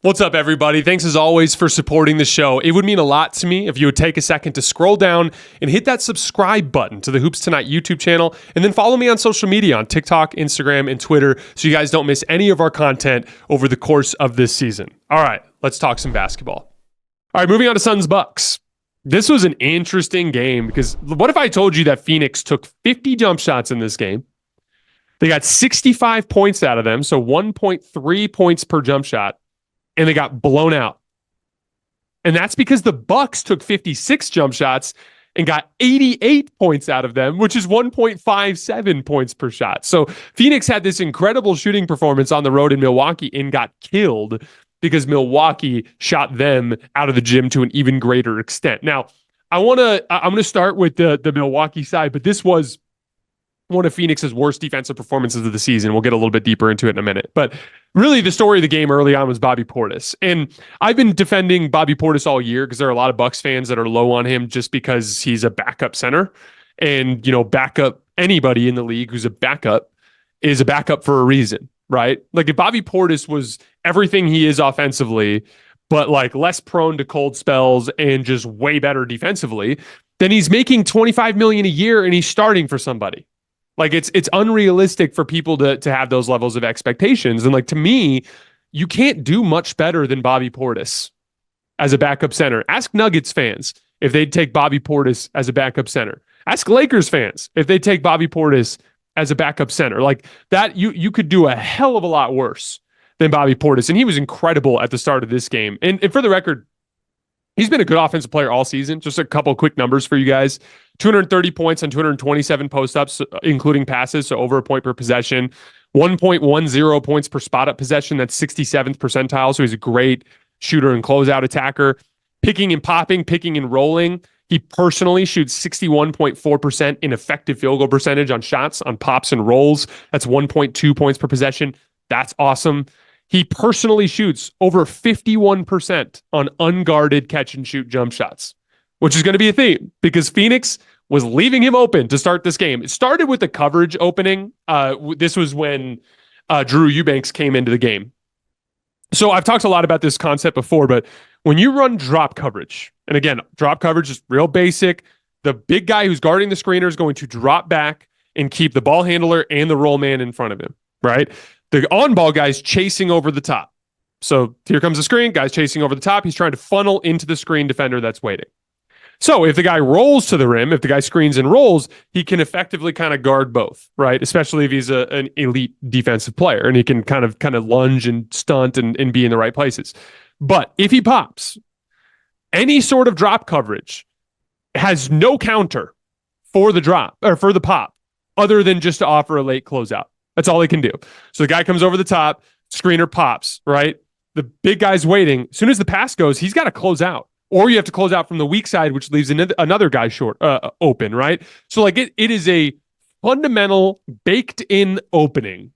What's up, everybody? Thanks as always for supporting the show. It would mean a lot to me if you would take a second to scroll down and hit that subscribe button to the Hoops Tonight YouTube channel, and then follow me on social media on TikTok, Instagram, and Twitter so you guys don't miss any of our content over the course of this season. All right, let's talk some basketball. All right, moving on to Suns Bucks. This was an interesting game because what if I told you that Phoenix took 50 jump shots in this game? They got 65 points out of them, so 1.3 points per jump shot. And they got blown out. And that's because the Bucks took 56 jump shots and got 88 points out of them, which is 1.57 points per shot. So Phoenix had this incredible shooting performance on the road in Milwaukee and got killed because Milwaukee shot them out of the gym to an even greater extent. Now, I'm going to start with the Milwaukee side, but this was one of Phoenix's worst defensive performances of the season. We'll get a little bit deeper into it in a minute. But really, the story of the game early on was Bobby Portis. And I've been defending Bobby Portis all year because there are a lot of Bucks fans that are low on him just because he's a backup center. And, you know, backup, anybody in the league who's a backup is a backup for a reason, right? Like if Bobby Portis was everything he is offensively, but like less prone to cold spells and just way better defensively, then he's making $25 million a year and he's starting for somebody. Like it's unrealistic for people to have those levels of expectations. And like, to me, you can't do much better than Bobby Portis as a backup center. Ask Nuggets fans if they'd take Bobby Portis as a backup center. Ask Lakers fans if they'd take Bobby Portis as a backup center. Like that, you could do a hell of a lot worse than Bobby Portis. And he was incredible at the start of this game. And for the record, he's been a good offensive player all season. Just a couple quick numbers for you guys. 230 points on 227 post-ups, including passes, so over a point per possession. 1.10 points per spot-up possession. That's 67th percentile, so he's a great shooter and closeout attacker. Picking and popping, picking and rolling. He personally shoots 61.4% in effective field goal percentage on shots, on pops and rolls. That's 1.2 points per possession. That's awesome. He personally shoots over 51% on unguarded catch-and-shoot jump shots, which is going to be a theme because Phoenix was leaving him open to start this game. It started with the coverage opening. This was when Drew Eubanks came into the game. So I've talked a lot about this concept before, but when you run drop coverage, and again, drop coverage is real basic. The big guy who's guarding the screener is going to drop back and keep the ball handler and the roll man in front of him, right? The on-ball guy's chasing over the top. So here comes the screen, guy's chasing over the top. He's trying to funnel into the screen defender that's waiting. So if the guy rolls to the rim, if the guy screens and rolls, he can effectively kind of guard both, right? Especially if he's an elite defensive player and he can kind of lunge and stunt and be in the right places. But if he pops, any sort of drop coverage has no counter for the drop or for the pop other than just to offer a late closeout. That's all he can do. So the guy comes over the top, screener pops, right? The big guy's waiting. As soon as the pass goes, he's got to close out. Or you have to close out from the weak side, which leaves another guy short, open, right? So like it is a fundamental baked-in opening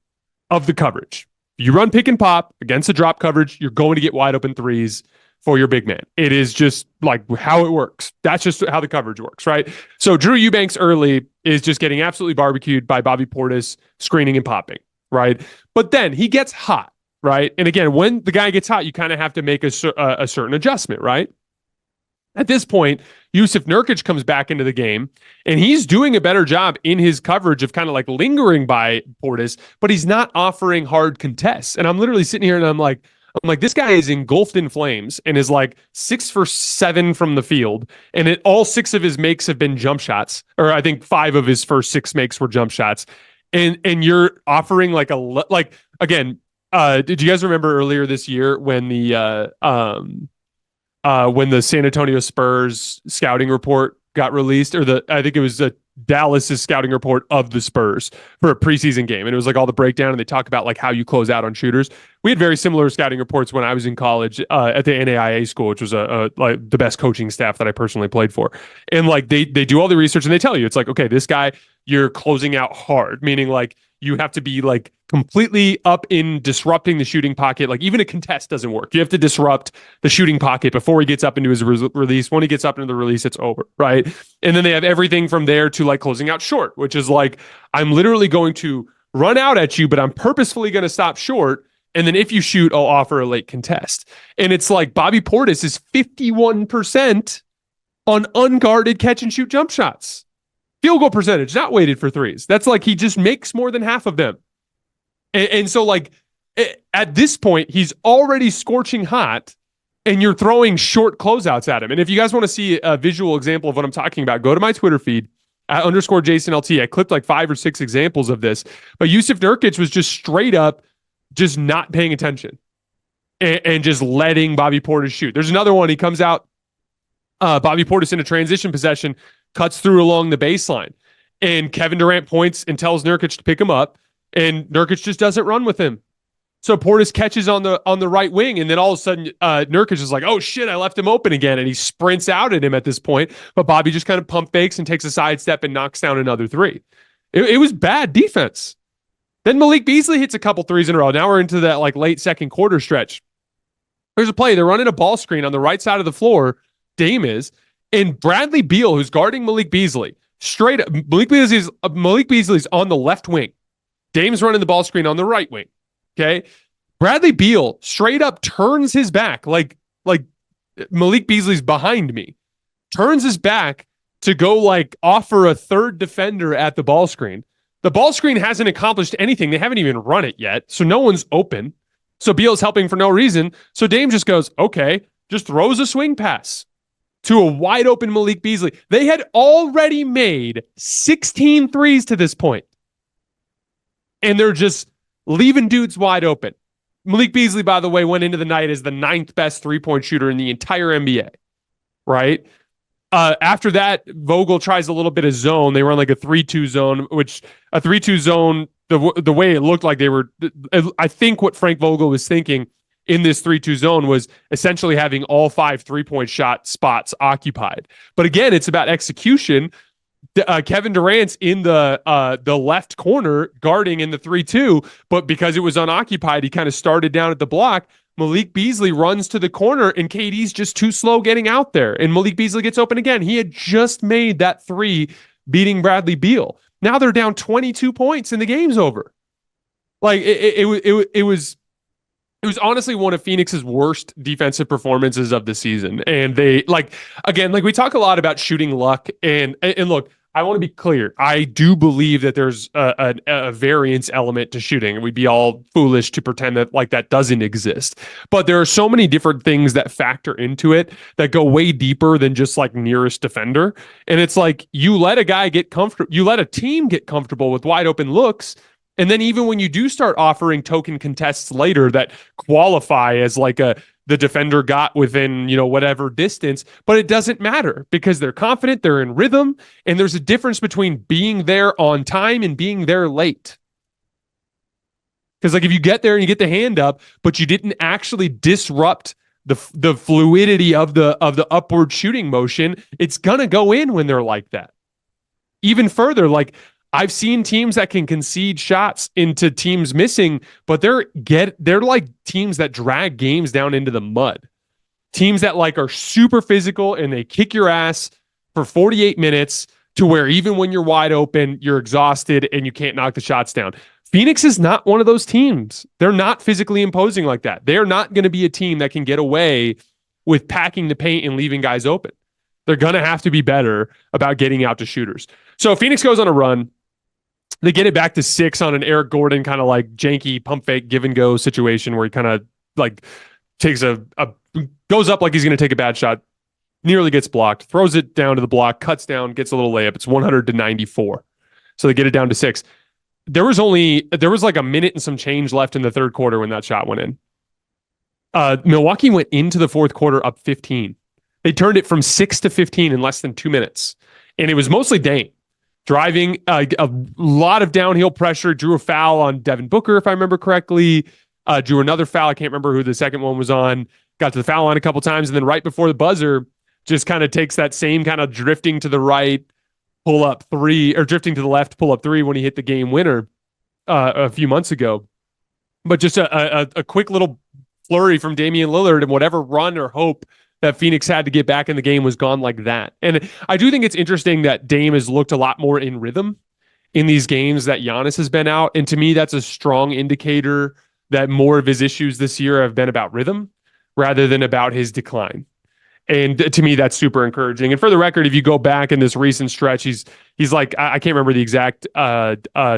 of the coverage. You run pick and pop against the drop coverage, you're going to get wide open threes for your big man. It is just like how it works. That's just how the coverage works, right? So Drew Eubanks early is just getting absolutely barbecued by Bobby Portis screening and popping, right? But then he gets hot, right? And again, when the guy gets hot, you kind of have to make a certain adjustment, right? At this point, Yusuf Nurkic comes back into the game, and he's doing a better job in his coverage of kind of like lingering by Portis, but he's not offering hard contests. And I'm literally sitting here and I'm like, this guy is engulfed in flames and is like 6 for 7 from the field. And all 6 of his makes have been jump shots, or I think 5 of his first 6 makes were jump shots. And you're offering again, did you guys remember earlier this year when the San Antonio Spurs scouting report got released, or I think it was Dallas's scouting report of the Spurs for a preseason game. And it was like all the breakdown, and they talk about like how you close out on shooters. We had very similar scouting reports when I was in college at the NAIA school, which was like the best coaching staff that I personally played for. And like they do all the research and they tell you, it's like, okay, this guy, you're closing out hard, meaning like you have to be like completely up in disrupting the shooting pocket. Like even a contest doesn't work. You have to disrupt the shooting pocket before he gets up into his release. When he gets up into the release, it's over, right? And then they have everything from there to like closing out short, which is like, I'm literally going to run out at you, but I'm purposefully going to stop short And then if you shoot, I'll offer a late contest. And it's like Bobby Portis is 51% on unguarded catch and shoot jump shots. Field goal percentage, not weighted for threes. That's like he just makes more than half of them. And so like at this point, he's already scorching hot and you're throwing short closeouts at him. And if you guys want to see a visual example of what I'm talking about, go to my Twitter feed at _JasonLT. I clipped like 5 or 6 examples of this. But Yusuf Nurkic was just straight up just not paying attention and just letting Bobby Portis shoot. There's another one. He comes out, Bobby Portis in a transition possession, cuts through along the baseline. And Kevin Durant points and tells Nurkic to pick him up. And Nurkic just doesn't run with him. So Portis catches on the right wing, and then all of a sudden Nurkic is like, oh shit, I left him open again, and he sprints out at him at this point, but Bobby just kind of pump fakes and takes a sidestep and knocks down another three. It was bad defense. Then Malik Beasley hits a couple threes in a row. Now we're into that like late second quarter stretch. There's a play. They're running a ball screen on the right side of the floor, Dame is, and Bradley Beal, who's guarding Malik Beasley, straight up, Malik Beasley's on the left wing. Dame's running the ball screen on the right wing. Okay. Bradley Beal straight up turns his back like Malik Beasley's behind me. Turns his back to go like offer a third defender at the ball screen. The ball screen hasn't accomplished anything. They haven't even run it yet. So no one's open. So Beal's helping for no reason. So Dame just goes, okay, just throws a swing pass to a wide open Malik Beasley. They had already made 16 threes to this point. And they're just leaving dudes wide open. Malik Beasley, by the way, went into the night as the 9th best three-point shooter in the entire NBA, right? After that, Vogel tries a little bit of zone. They run like a 3-2 zone, which a 3-2 zone, the way it looked like they were, I think what Frank Vogel was thinking in this 3-2 zone was essentially having all 5 three-point shot spots occupied. But again, it's about execution. Kevin Durant's in the left corner guarding in the 3-2, but because it was unoccupied, he kind of started down at the block. Malik Beasley runs to the corner, and KD's just too slow getting out there. And Malik Beasley gets open again. He had just made that 3 beating Bradley Beal. Now they're down 22 points and the game's over. Like it was honestly one of Phoenix's worst defensive performances of the season. And they again, we talk a lot about shooting luck and look, I want to be clear. I do believe that there's a variance element to shooting, and we'd be all foolish to pretend that that doesn't exist. But there are so many different things that factor into it that go way deeper than just nearest defender. And it's you let a guy get comfortable, you let a team get comfortable with wide open looks. And then even when you do start offering token contests later that qualify as the defender got within, whatever distance, but it doesn't matter because they're confident, they're in rhythm, and there's a difference between being there on time and being there late. Because if you get there and you get the hand up, but you didn't actually disrupt the fluidity of the upward shooting motion, it's gonna go in when they're like that. Even further, I've seen teams that can concede shots into teams missing, but they're like teams that drag games down into the mud. Teams that are super physical and they kick your ass for 48 minutes to where even when you're wide open, you're exhausted and you can't knock the shots down. Phoenix is not one of those teams. They're not physically imposing like that. They're not going to be a team that can get away with packing the paint and leaving guys open. They're going to have to be better about getting out to shooters. So Phoenix goes on a run. They get it back to 6 on an Eric Gordon kind of janky pump fake give and go situation where he kind of takes goes up like he's going to take a bad shot, nearly gets blocked, throws it down to the block, cuts down, gets a little layup. It's 100-94. So they get it down to 6. There was a minute and some change left in the third quarter when that shot went in. Milwaukee went into the fourth quarter up 15. They turned it from 6 to 15 in less than 2 minutes. And it was mostly Dame. Driving a lot of downhill pressure, drew a foul on Devin Booker, if I remember correctly, drew another foul. I can't remember who the second one was on, got to the foul line a couple times. And then right before the buzzer, just kind of takes that same kind of drifting to the right, pull up 3, or drifting to the left, pull up 3 when he hit the game winner a few months ago. But just a quick little flurry from Damian Lillard, and whatever run or hope that Phoenix had to get back in the game was gone like that. And I do think it's interesting that Dame has looked a lot more in rhythm in these games that Giannis has been out. And to me, that's a strong indicator that more of his issues this year have been about rhythm rather than about his decline. And to me, that's super encouraging. And for the record, if you go back in this recent stretch, he's like, I can't remember the exact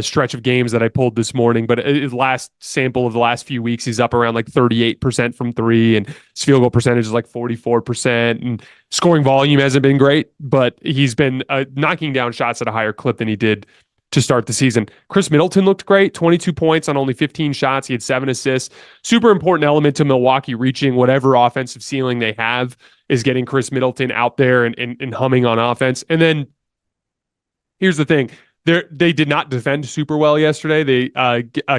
stretch of games that I pulled this morning, but his last sample of the last few weeks, he's up around like 38% from three, and his field goal percentage is like 44%. And scoring volume hasn't been great, but he's been knocking down shots at a higher clip than he did to start the season. Chris Middleton looked great, 22 points on only 15 shots. He had 7 assists. Super important element to Milwaukee reaching whatever offensive ceiling they have is getting Chris Middleton out there and humming on offense. And then here's the thing. They did not defend super well yesterday. They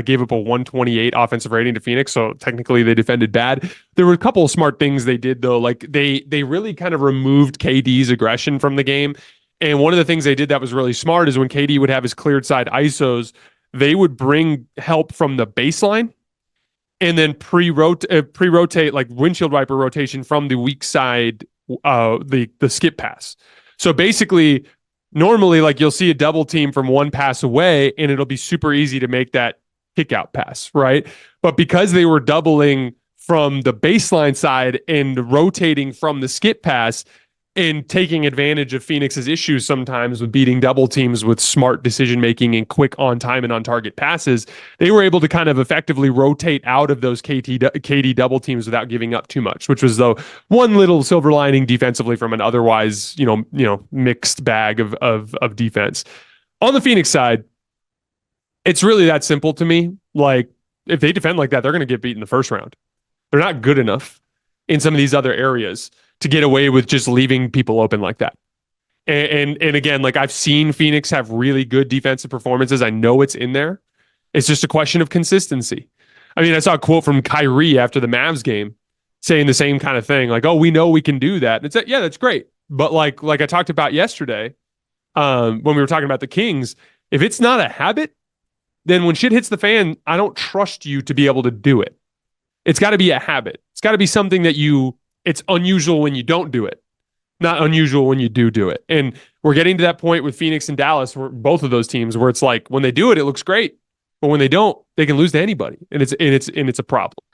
gave up a 128 offensive rating to Phoenix, so technically they defended bad. There were a couple of smart things they did, though. Like they really kind of removed KD's aggression from the game. And one of the things they did that was really smart is when KD would have his cleared side ISOs, they would bring help from the baseline and then pre-rotate like windshield wiper rotation from the weak side, the skip pass. So basically, normally like you'll see a double team from one pass away and it'll be super easy to make that kick out pass, right? But because they were doubling from the baseline side and rotating from the skip pass, and taking advantage of Phoenix's issues sometimes with beating double teams with smart decision-making and quick on-time and on-target passes, they were able to kind of effectively rotate out of those KD double teams without giving up too much, which was, though, one little silver lining defensively from an otherwise, mixed bag of defense. On the Phoenix side, it's really that simple to me. Like, if they defend like that, they're going to get beat in the first round. They're not good enough in some of these other areas to get away with just leaving people open like that. And again, like I've seen Phoenix have really good defensive performances. I know it's in there. It's just a question of consistency. I mean, I saw a quote from Kyrie after the Mavs game saying the same kind of thing. Like, oh, we know we can do that. And it's like, yeah, that's great. But like I talked about yesterday, when we were talking about the Kings, if it's not a habit, then when shit hits the fan, I don't trust you to be able to do it. It's got to be a habit. It's got to be something that it's unusual when you don't do it, not unusual when you do it. And we're getting to that point with Phoenix and Dallas, where both of those teams, where it's like when they do it, it looks great, but when they don't, they can lose to anybody, and it's a problem.